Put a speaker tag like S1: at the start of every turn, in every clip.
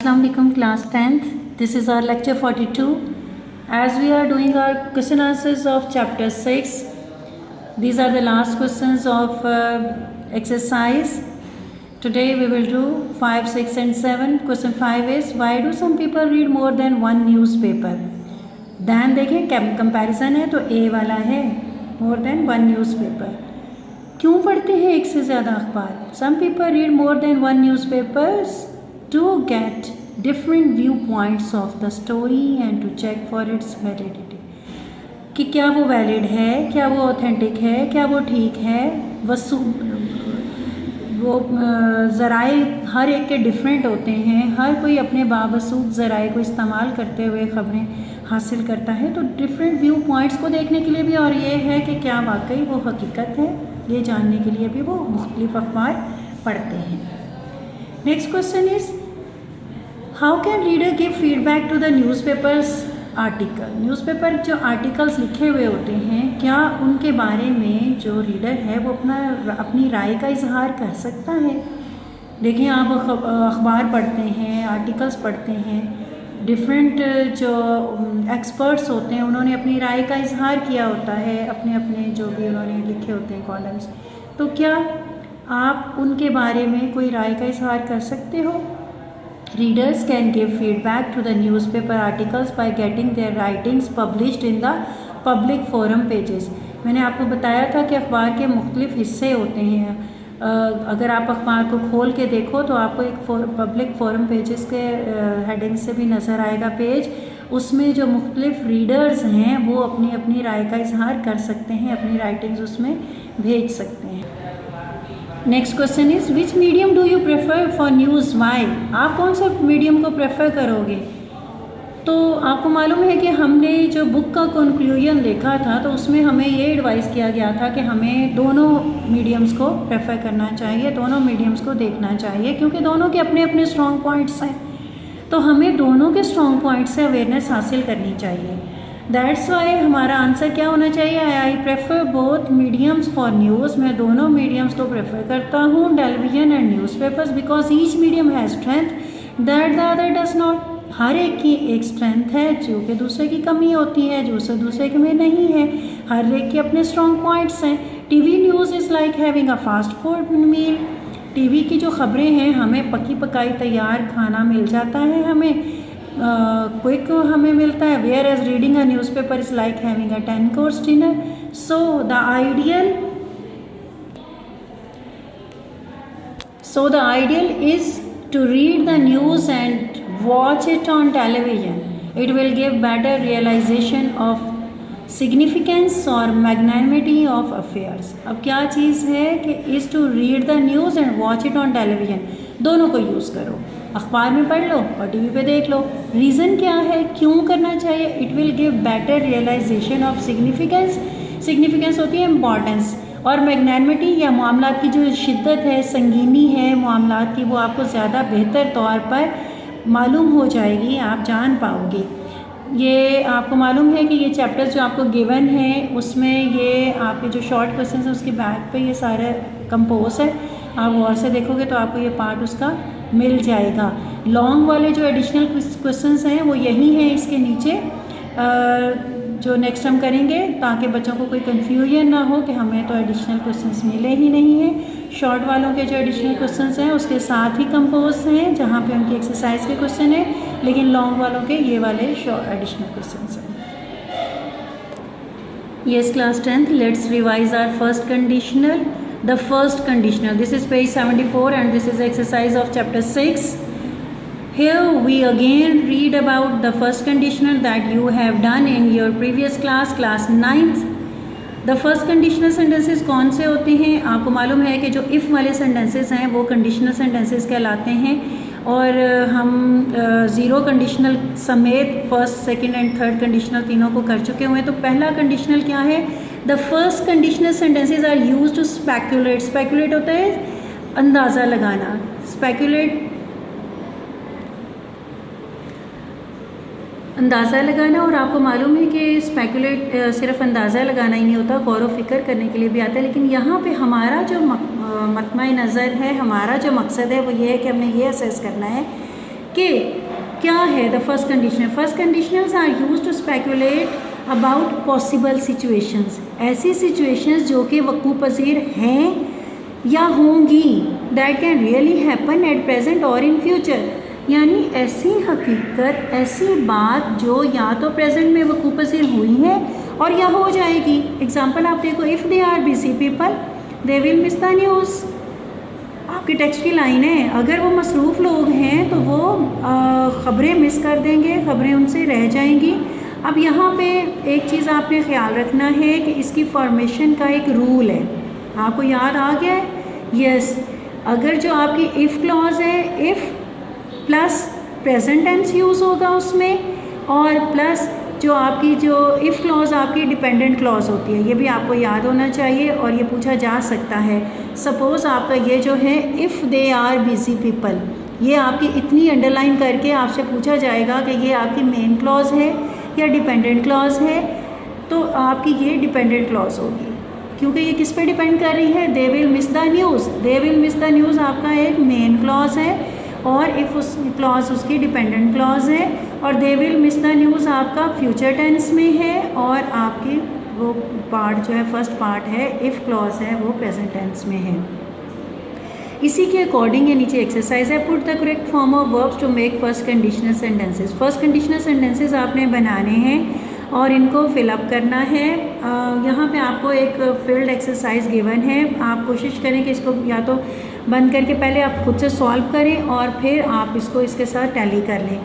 S1: Assalamu alaikum class 10th. This is our lecture 42. As we are doing our question answers of chapter 6, these are the last questions of exercise. Today we will do 5, 6 and 7. Question 5 is, why do some people read more than one newspaper? ध्यान देखें, comparison है तो A वाला है more than one newspaper. क्यों पढ़ते हैं एक से ज़्यादा अखबार? Some people read more than one newspapers to get different viewpoints of the story and to check for its validity. कि क्या वो वैलिड है, क्या वो ऑथेंटिक है, क्या वो ठीक है। वो ज़राए हर एक के डिफरेंट होते हैं, हर कोई अपने बावसूद ज़राए को इस्तेमाल करते हुए ख़बरें हासिल करता है। तो डिफरेंट व्यू पॉइंट्स को देखने के लिए भी और ये है कि क्या वाकई वो हकीकत है, ये जानने के लिए भी वो मुख्तलिफ अखबार पढ़ते हैं। Next question is, how can reader give feedback to the newspapers article? Newspaper जो आर्टिकल्स लिखे हुए होते हैं, क्या उनके बारे में जो रीडर है वो अपनी राय का इजहार कर सकता है? देखिए, आप अखबार पढ़ते हैं, आर्टिकल्स पढ़ते हैं, डिफरेंट जो एक्सपर्ट्स होते हैं उन्होंने अपनी राय का इजहार किया होता है, अपने अपने जो भी उन्होंने लिखे होते हैं कॉलम्स। तो क्या आप उनके बारे में कोई राय का इजहार कर सकते हो? Readers can give feedback to the newspaper articles by getting their writings published in the public forum pages. मैंने आपको बताया था कि अखबार के मुख्तलिफ हिस्से होते हैं। अगर आप अखबार को खोल के देखो तो आपको एक पब्लिक फोरम पेजेस के हेडिंग से भी नज़र आएगा पेज। उसमें जो मुख्तलिफ रीडर्स हैं वो अपनी अपनी राय का इजहार कर सकते हैं, अपनी राइटिंग्स उसमें भेज सकते हैं। Next question is, which medium do you prefer for news, why? आप कौन सा मीडियम को प्रेफर करोगे? तो आपको मालूम है कि हमने जो बुक का कंक्लूजन देखा था तो उसमें हमें ये एडवाइस किया गया था कि हमें दोनों मीडियम्स को प्रेफर करना चाहिए, दोनों मीडियम्स को देखना चाहिए, क्योंकि दोनों के अपने अपने स्ट्रॉन्ग पॉइंट्स हैं। तो हमें दोनों के स्ट्रॉन्ग पॉइंट्स से अवेयरनेस हासिल करनी चाहिए। दैट्स वाई हमारा आंसर क्या होना चाहिए? I prefer both mediums for news. मैं दोनों मीडियम्स को प्रेफर करता हूँ, television and newspapers, because each medium has strength that the other does not. हर एक की एक स्ट्रेंथ है जो कि दूसरे की कमी होती है, जो दूसरे के में नहीं है। हर एक के अपने स्ट्रॉन्ग पॉइंट्स हैं। TV news is like having a fast food meal. TV की जो ख़बरें हैं, हमें पकी पकाई तैयार खाना मिल जाता है, हमें क्विक हमें मिलता है। Where as reading a newspaper is like having a 10 course dinner. So the ideal is to read the news and watch it on television. It will give better realization of significance or magnanimity of affairs. अब क्या चीज़ है कि is to read the news and watch it on television. दोनों को use करो, अखबार में पढ़ लो और टीवी पे देख लो। रीज़न क्या है, क्यों करना चाहिए? It will give better realization of significance. Significance होती है इम्पॉर्टेंस, और मैग्नेनिमिटी या मामलात की जो शिद्दत है, संगीनी है मामलात की, वो आपको ज़्यादा बेहतर तौर पर मालूम हो जाएगी, आप जान पाओगे। ये आपको मालूम है कि ये चैप्टर्स जो आपको गिवन है उसमें ये आपके जो शॉर्ट क्वेश्चन है उसके बैक पे ये सारे कंपोज है। आप गौर से देखोगे तो आपको ये पार्ट उसका मिल जाएगा। लॉन्ग वाले जो एडिशनल क्वेश्चंस हैं वो यही हैं इसके नीचे, जो नेक्स्ट हम करेंगे, ताकि बच्चों को कोई कन्फ्यूजन ना हो कि हमें तो एडिशनल क्वेश्चंस मिले ही नहीं हैं। शॉर्ट वालों के जो एडिशनल क्वेश्चंस हैं उसके साथ ही कंपोज हैं, जहाँ पे उनकी एक्सरसाइज के क्वेश्चन हैं, लेकिन लॉन्ग वालों के ये वाले एडिशनल क्वेश्चंस हैं। Yes class 10th, let's revise our first conditional. The first conditional, this is page 74 and this is exercise of chapter 6. Here we again read about the first conditional that you have done in your previous class, class 9th. The first conditional sentences कौन से होते हैं? आपको मालूम है कि जो if वाले sentences हैं वो conditional sentences कहलाते हैं, और हम ज़ीरो कंडीशनल समेत first, second and third conditional तीनों को कर चुके हुए हैं। तो पहला कंडीशनल क्या है? The first conditional sentences are use to speculate. Speculate होता है अंदाज़ा लगाना, स्पेकुलेट अंदाज़ा लगाना। और आपको मालूम है कि स्पेकुलेट सिर्फ अंदाज़ा लगाना ही नहीं होता, गौर व फिक्र करने के लिए भी आता है। लेकिन यहाँ पे हमारा जो मकमा नज़र है, हमारा जो मकसद है वो ये है कि हमने ये असेस करना है कि क्या है the first conditional. First conditionals are use to speculate about possible situations, ऐसी सिचुएशंस जो कि वकूअ पज़ीर हैं या होंगी, that can really happen at present और इन फ्यूचर, यानी ऐसी हकीकत, ऐसी बात जो या तो प्रेजेंट में वकूअ पज़ीर हुई है और या हो जाएगी। एग्जाम्पल आप देखो, if they are busy people they will miss the news. आपकी टेक्स्ट की लाइन है, अगर वो मसरूफ़ लोग हैं तो वो ख़बरें मिस कर देंगे, ख़बरें उनसे रह जाएंगी। अब यहाँ पे एक चीज़ आपने ख्याल रखना है कि इसकी फॉर्मेशन का एक रूल है, आपको याद आ गया है? यस, अगर जो आपकी इफ़ क्लॉज है, if plus present tense use होगा उसमें, और प्लस जो आपकी जो इफ़ क्लॉज आपकी डिपेंडेंट क्लॉज होती है, ये भी आपको याद होना चाहिए और ये पूछा जा सकता है। सपोज़ आपका ये जो है if they are busy people, ये आपकी इतनी अंडरलाइन करके आपसे पूछा जाएगा कि ये आपकी मेन क्लॉज है या डिपेंडेंट क्लॉज है, तो आपकी ये डिपेंडेंट क्लॉज होगी, क्योंकि ये किस पे डिपेंड कर रही है? दे will miss the news. They will miss the news आपका एक मेन क्लॉज है और इफ़ उस क्लॉज उसकी डिपेंडेंट क्लॉज है, और दे विल मिस द न्यूज़ आपका फ्यूचर टेंस में है, और आपकी वो पार्ट जो है फर्स्ट पार्ट है इफ़ क्लॉज है वो प्रेजेंट टेंस में है। इसी के अकॉर्डिंग ये नीचे एक्सरसाइज है, put the correct form of verbs to make first conditional sentences. First conditional sentences आपने बनाने हैं और इनको फिलअप करना है। यहाँ पे आपको एक फील्ड एक्सरसाइज गिवन है, आप कोशिश करें कि इसको या तो बंद करके पहले आप खुद से सॉल्व करें और फिर आप इसको इसके साथ टैली कर लें।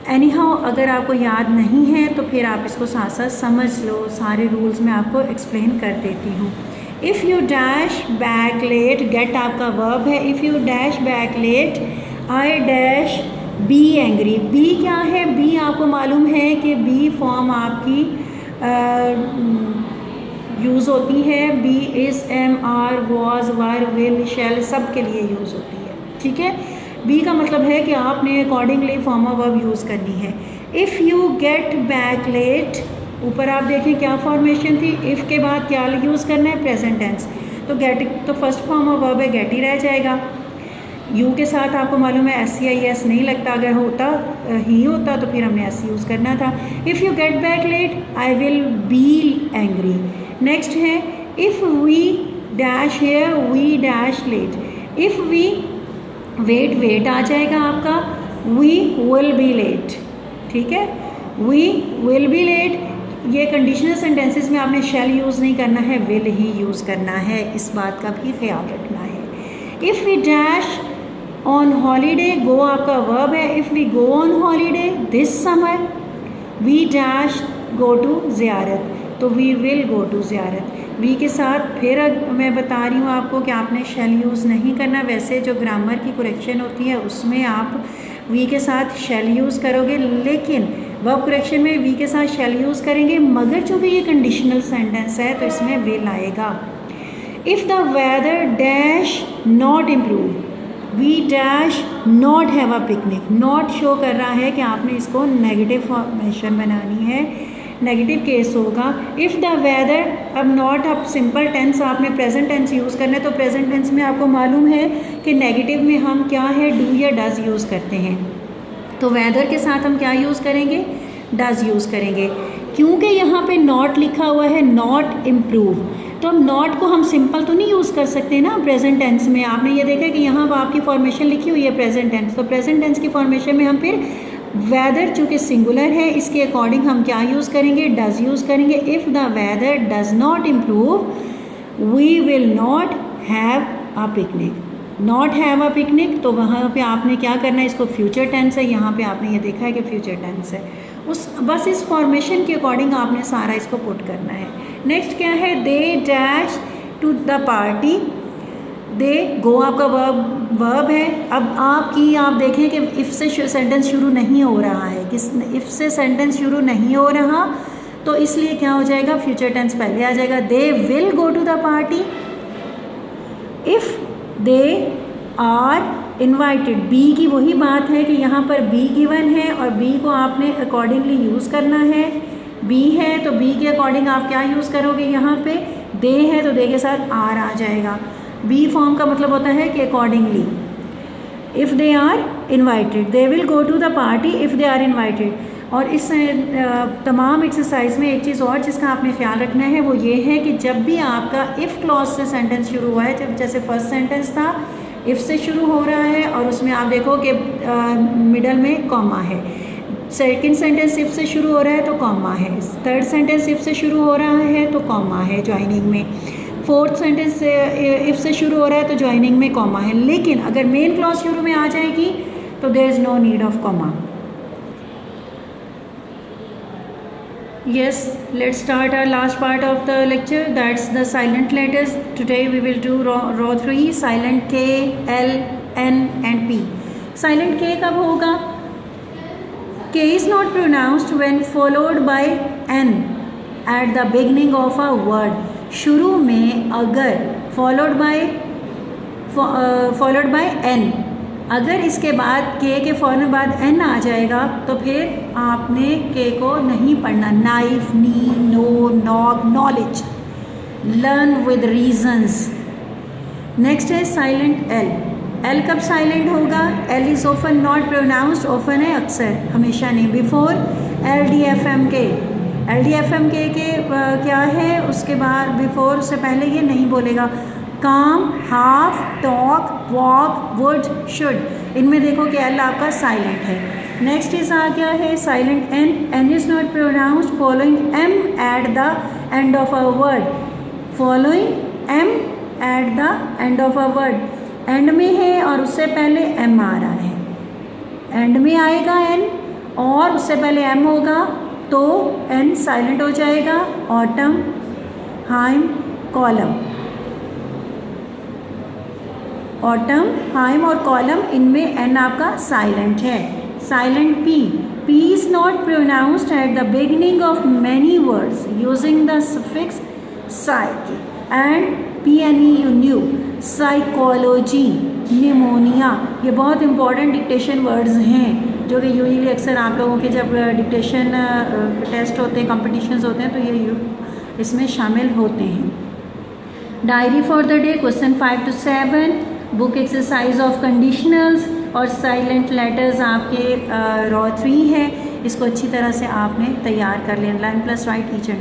S1: एनी हाउ अगर आपको याद नहीं है तो फिर आप इसको साथ साथ समझ लो, सारे रूल्स मैं आपको एक्सप्लेन कर देती हूँ। If you dash back late, get आपका वर्ब है। If you dash back late, I dash be angry. Be क्या है? बी आपको मालूम है कि बी फॉर्म आपकी यूज़ होती है, be is, am, are, was, were, will, shall, सब के लिए यूज़ होती है, ठीक है। बी का मतलब है कि आपने accordingly form of verb use करनी है। If you get back late, ऊपर आप देखें क्या फॉर्मेशन थी, इफ़ के बाद क्या यूज़ करना है? Present tense. तो गेट तो फर्स्ट फॉर्म ऑफ वर्ब है, गेट ही रह जाएगा। यू के साथ आपको मालूम है SCIS नहीं लगता, अगर होता ही होता तो फिर हमने S यूज़ करना था। If you get back late, I will be angry. Next है if we dash here, we dash late. If we, wait, wait आ जाएगा आपका, वी विल बी लेट, ठीक है, वी विल बी लेट। ये conditional sentences में आपने शैल use नहीं करना है, विल ही यूज़ करना है, इस बात का भी ख्याल रखना है। If we dash on holiday, go आपका वर्ब है। If we go on holiday this summer, we dash go to Ziyarat, तो we will go to Ziyarat. We के साथ फिर मैं बता रही हूँ आपको कि आपने शैल यूज़ नहीं करना। वैसे जो ग्रामर की करेक्शन होती है उसमें आप वी के साथ शैल यूज़ करोगे, लेकिन वर्ब करेक्शन में वी के साथ शैल यूज़ करेंगे, मगर चूँकि ये कंडीशनल सेंटेंस है तो इसमें विल आएगा। If the weather dash not improve, we dash not have a picnic. Not show कर रहा है कि आपने इसको नेगेटिव फॉर्मेशन बनानी है, नेगेटिव केस होगा। इफ़ द वेदर, अब नॉट, अब सिंपल टेंस आपने प्रेजेंट टेंस यूज़ करना है, तो प्रेजेंट टेंस में आपको मालूम है कि नेगेटिव में हम क्या है, डू या डज़ यूज़ करते हैं। तो वेदर के साथ हम क्या यूज़ करेंगे? डज़ यूज़ करेंगे, क्योंकि यहाँ पे नॉट लिखा हुआ है, नॉट इम्प्रूव। तो अब नॉट को हम सिंपल तो नहीं यूज़ कर सकते ना प्रेजेंट टेंस में। आपने ये देखा कि यहाँ पर आपकी फॉर्मेशन लिखी हुई है प्रेजेंट टेंस, तो प्रेजेंट टेंस की फॉर्मेशन में हम फिर वेदर चूँकि सिंगुलर है इसके अकॉर्डिंग हम क्या यूज़ करेंगे? डज़ यूज़ करेंगे। If the weather does not improve, we will not have a picnic. Not have a picnic, तो वहाँ पे आपने क्या करना है? इसको फ्यूचर टेंस है, यहाँ पे आपने ये देखा है कि फ्यूचर टेंस है, उस बस इस फॉर्मेशन के अकॉर्डिंग आपने सारा इसको पुट करना है। नेक्स्ट क्या है? They dash to the party, they, go आपका वर्ब है। अब आपकी आप देखें कि इफ़ से सेंटेंस शुरू नहीं हो रहा है, किस इफ़ से सेंटेंस शुरू नहीं हो रहा, तो इसलिए क्या हो जाएगा? फ्यूचर टेंस पहले आ जाएगा। They will go to the party. If they are invited, be की वही बात है कि यहाँ पर बी गिवन है और बी को आपने अकॉर्डिंगली यूज़ करना है। बी है तो बी के अकॉर्डिंग आप क्या यूज़ करोगे? यहाँ पे दे है तो दे के साथ आर आ जाएगा। बी फॉर्म का मतलब होता है कि accordingly. If they are invited, they will go to the party if they are invited. और इस तमाम एक्सरसाइज में एक चीज़ और जिसका आपने ख्याल रखना है वो ये है कि जब भी आपका इफ़ क्लॉज से सेंटेंस शुरू हुआ है, जब जैसे फर्स्ट सेंटेंस था इफ़ से शुरू हो रहा है और उसमें आप देखो कि मिडल में कॉमा है, सेकंड सेंटेंस इफ़ से शुरू हो रहा है तो कॉमा है, थर्ड सेंटेंस इफ़ से शुरू हो रहा है तो कॉमा है जॉइनिंग में, फोर्थ सेंटेंस इफ़ से शुरू हो रहा है तो जॉइनिंग में कॉमा है। लेकिन अगर मेन क्लॉज शुरू में आ जाएगी तो there is no need of comma. Yes, let's start our last part of the lecture, that's the silent letters. Today we will do row 3, silent K, L, N and P. Silent K कब होगा? K is not pronounced when followed by N at the beginning of a word. शुरू में अगर followed by N, अगर इसके बाद के फ़ौरन बाद एन आ जाएगा तो फिर आपने के को नहीं पढ़ना। Knife, knee, no, knock, knowledge, learn with reasons. Next है साइलेंट एल। एल कब साइलेंट होगा? L is often not pronounced, often है अक्सर, हमेशा नहीं। Before L D F M K, L D F M K क्या है उसके बाद बिफोर, उससे पहले ये नहीं बोलेगा। काम, half, talk, walk, would, should, इनमें देखो कि एल आपका साइलेंट है। नेक्स्ट इज आ गया है silent N. N is not pronounced following M at the end of a word, following M at the end of a word, end में है और उससे पहले एम आ रहा है, एंड में आएगा एन और उससे पहले एम होगा तो एन साइलेंट हो जाएगा। Autumn, hymn, column, autumn, hymn और कॉलम, इनमें एन आपका साइलेंट है। Silent P. P is not pronounced at the beginning of many words using the suffix psych and PNE new. Psychology, pneumonia, ये बहुत important dictation words हैं जो कि usually अक्सर आप लोगों के जब डिक्टेशन टेस्ट होते हैं, कॉम्पिटिशन्स होते हैं तो ये इसमें शामिल होते हैं। Diary for the day, question 5 to 7, book exercise of conditionals और साइलेंट लेटर्स आपके रॉ 3 है। इसको अच्छी तरह से आपने तैयार कर लेना, learn plus right each and